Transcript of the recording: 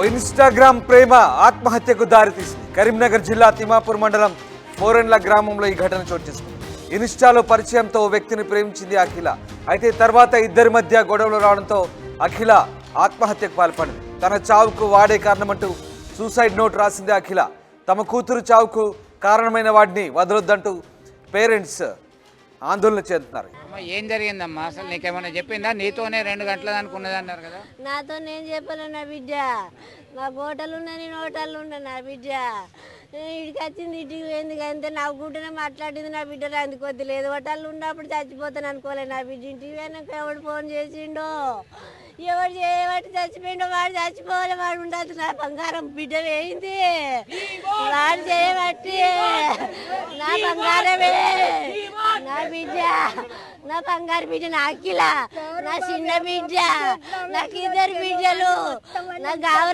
Instagram ప్రేమ ఆత్మహత్యకు దారితీసింది. కరీంనగర్ జిల్లా తిమాపూర్ మండలం ఫోరెన్ల గ్రామంలో ఈ ఘటన చోటు చేసుకుంది. ఇన్స్టాలో పరిచయంతో ఓ వ్యక్తిని ప్రేమించింది అఖిల. అయితే తర్వాత ఇద్దరి మధ్య గొడవలు రావడంతో అఖిల ఆత్మహత్యకు పాల్పడింది. తన చావుకు వాడే కారణమంటూ సూసైడ్ నోట్ రాసింది అఖిల. తమ కూతురు చావుకు కారణమైన వాడిని వదలొద్దంటూ పేరెంట్స్ ఆందోళన చెందుతున్నారు. ఏం జరిగిందమ్మా అసలు నీకేమైనా చెప్పిందా? నీతోనే 2 గంటలు అనుకున్నది అన్నారు కదా. నాతో నేను చెప్పాను నా బిడ్డ, నా హోటల్ ఉన్నా నేను హోటల్ ఉన్నా నా బిడ్డ ఇడికి వచ్చింది, ఇంటికి పోయింది. అంతే నవ్వుకుంటూనే మాట్లాడింది నా బిడ్డ. అందుకొద్ది లేదు హోటల్ ఉన్నప్పుడు చచ్చిపోతాను అనుకోలే నా బిడ్డ. ఇంటికి పోయినాక ఎవడు ఫోన్ చేసిండో, ఎవడు చేయబట్టి చచ్చిపోయిండో వాడు చచ్చిపోవాలి, వాడు ఉండదు. నా బంగారం బిడ్డ వేయింది, వాడు చేయబట్టి నా బంగారమే నా బిడ్డ, నా బంగారు బిడ్డ నా అఖిల, నా చిన్న బిడ్డ, నాకు 2 బిడ్డలు, నా గౌరవ